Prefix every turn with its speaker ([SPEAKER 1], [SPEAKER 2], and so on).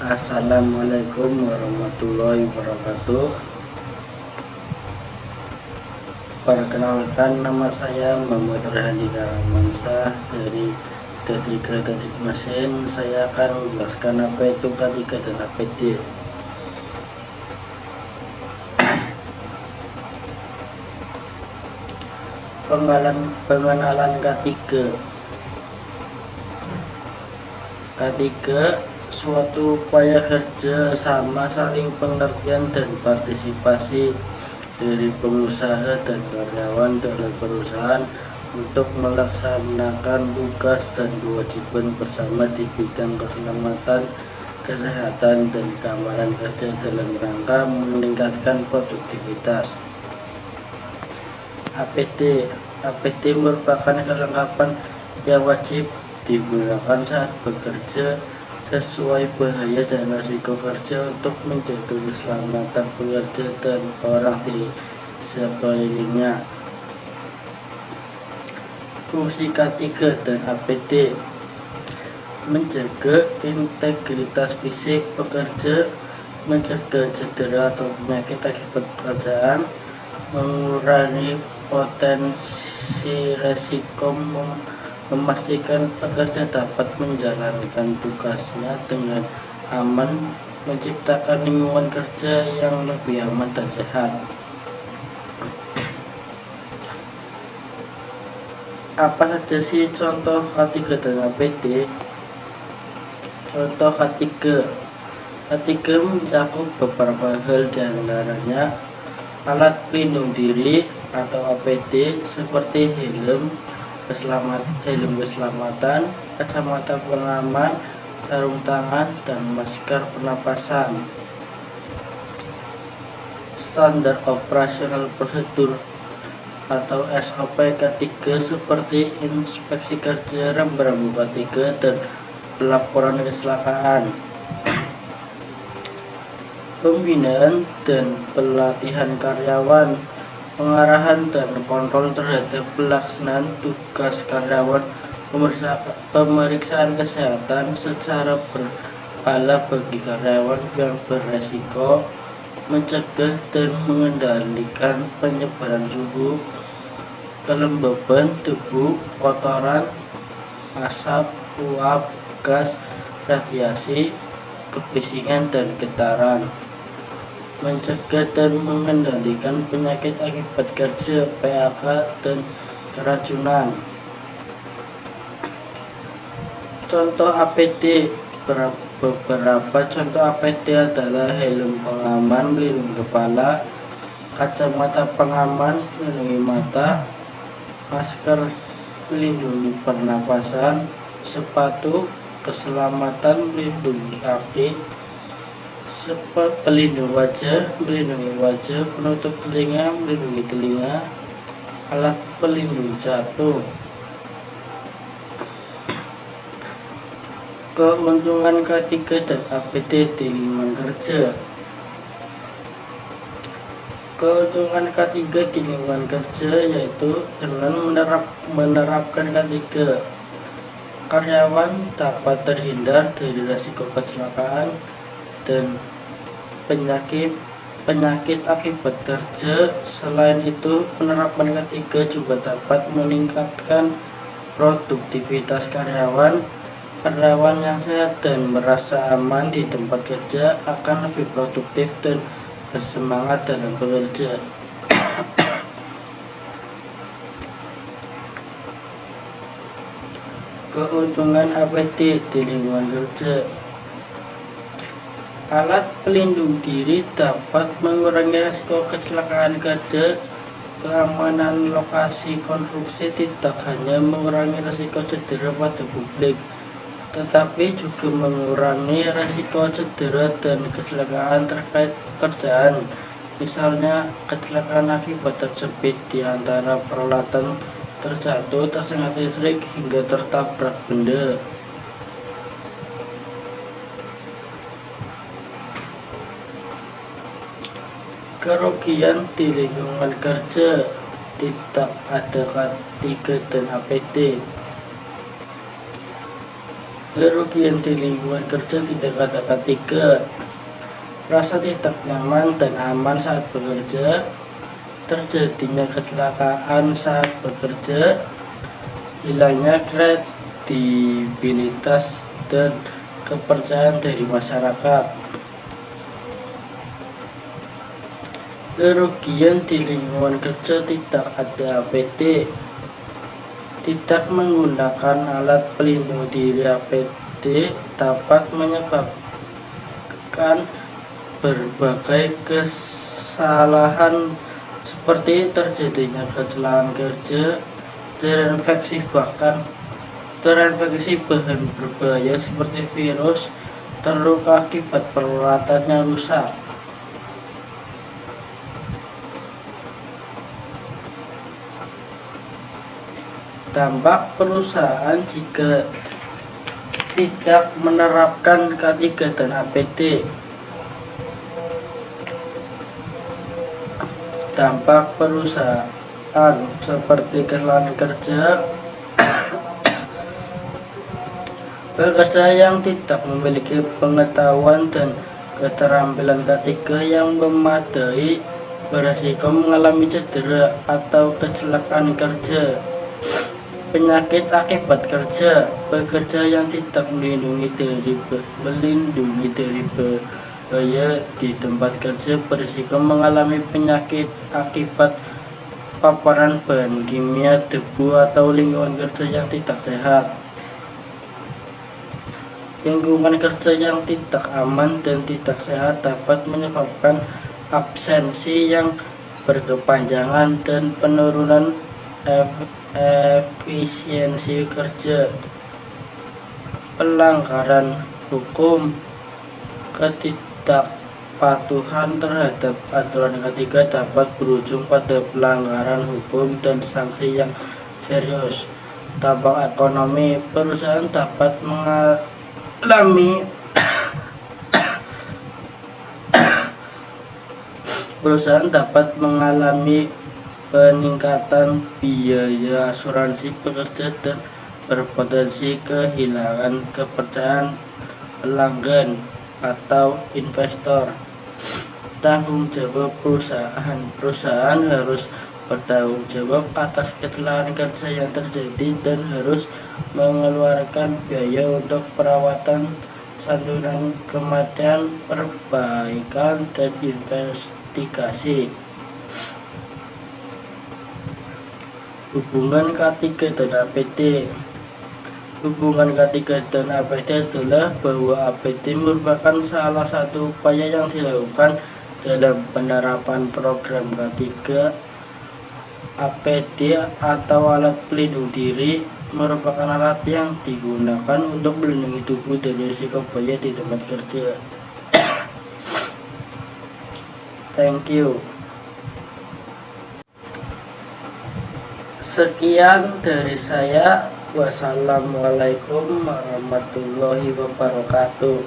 [SPEAKER 1] Assalamualaikum warahmatullahi wabarakatuh. Perkenalkan, nama saya Muhammad Rehandi Karamansyah dari K3 Teknik Mesin. Saya akan menjelaskan apa itu K3 dan APD. Pengenalan K3. K3 suatu upaya kerja sama, saling pengertian dan partisipasi dari pengusaha dan karyawan dalam perusahaan untuk melaksanakan tugas dan kewajiban bersama di bidang keselamatan, kesehatan, dan keamanan kerja dalam rangka meningkatkan produktivitas. APD merupakan kelengkapan yang wajib digunakan saat bekerja sesuai bahaya dan risiko kerja untuk menjaga keselamatan pekerja dan orang di sekelilingnya. Fungsi K3 dan APD: menjaga integritas fisik pekerja, mencegah cedera atau penyakit akibat pekerjaan, mengurangi potensi risiko, memastikan pekerja dapat menjalankan tugasnya dengan aman, menciptakan lingkungan kerja yang lebih aman dan sehat. Apa saja sih contoh K3 dan APD? Contoh K3 mencakup beberapa hal, diantaranya alat pelindung diri atau APD seperti helm keselamatan, kacamata pengaman, sarung tangan, dan masker pernapasan. Standar operasional prosedur atau SOP K3 seperti inspeksi kerja, rambu-rambu K3, dan pelaporan kecelakaan. Pembinaan dan pelatihan karyawan, pengarahan dan kontrol terhadap pelaksanaan tugas karyawan, pemeriksaan kesehatan secara berkala bagi karyawan yang beresiko, mencegah dan mengendalikan penyebaran suhu, kelembaban, debu, kotoran, asap, uap, gas, radiasi, kebisingan, dan getaran, mencegah dan mengendalikan penyakit akibat kerja, PHK, dan keracunan. Contoh APD: beberapa contoh APD adalah helm pengaman pelindung kepala, kacamata pengaman melindungi mata, masker melindungi pernapasan, sepatu keselamatan melindungi kaki, pelindung wajah melindungi wajah, penutup telinga melindungi telinga, alat pelindung jatuh. Keuntungan K3 dan APD di lingkungan kerja. Keuntungan K3 di lingkungan kerja yaitu dengan menerapkan K3, karyawan dapat terhindar dari risiko kecelakaan dan penyakit akibat kerja. Selain itu, penerapan K3 juga dapat meningkatkan produktivitas karyawan. Karyawan yang sehat dan merasa aman di tempat kerja akan lebih produktif dan bersemangat dalam bekerja. Keuntungan APD di lingkungan kerja. Alat pelindung diri dapat mengurangi risiko kecelakaan kerja. Keamanan lokasi konstruksi tidak hanya mengurangi risiko cedera pada publik, tetapi juga mengurangi risiko cedera dan kecelakaan terkait pekerjaan. Misalnya, kecelakaan akibat terjepit di antara peralatan, terjatuh, tersengat listrik, hingga tertabrak benda. Kerugian di lingkungan kerja. Tidak ada K3 dan APD. Kerugian di lingkungan kerja tidak kata ketiga, rasa tidak nyaman dan aman saat bekerja, terjadinya kecelakaan saat bekerja, hilangnya kredibilitas dan kepercayaan dari masyarakat. Kerugian di lingkungan kerja tidak ada APD, tidak menggunakan alat pelindung diri APD dapat menyebabkan berbagai kesalahan seperti terjadinya kecelakaan kerja, terinfeksi bahan berbahaya seperti virus, terluka akibat peralatan yang rusak. Dampak perusahaan jika tidak menerapkan K3 dan APD. Dampak perusahaan seperti kecelakaan kerja, pekerja yang tidak memiliki pengetahuan dan keterampilan K3 yang memadai beresiko mengalami cedera atau kecelakaan kerja. Penyakit akibat kerja, pekerja yang tidak melindungi dari bahaya di tempat kerja berisiko mengalami penyakit akibat paparan bahan kimia, debu, atau lingkungan kerja yang tidak sehat. Lingkungan kerja yang tidak aman dan tidak sehat dapat menyebabkan absensi yang berkepanjangan dan penurunan efisiensi kerja. Pelanggaran hukum, ketidakpatuhan terhadap aturan K3 dapat berujung pada pelanggaran hukum dan sanksi yang serius. Dampak ekonomi, perusahaan dapat mengalami peningkatan biaya asuransi pekerja dan berpotensi kehilangan kepercayaan pelanggan atau investor. Tanggung jawab perusahaan harus bertanggung jawab atas kecelakaan kerja yang terjadi dan harus mengeluarkan biaya untuk perawatan, santunan kematian, perbaikan, dan investigasi. Hubungan K3 dan APD. Hubungan K3 dan APD adalah bahwa APD merupakan salah satu upaya yang dilakukan dalam penerapan program K3. APD atau alat pelindung diri merupakan alat yang digunakan untuk melindungi tubuh dari risiko bahaya di tempat kerja. Thank you. Sekian dari saya. Wassalamualaikum warahmatullahi wabarakatuh.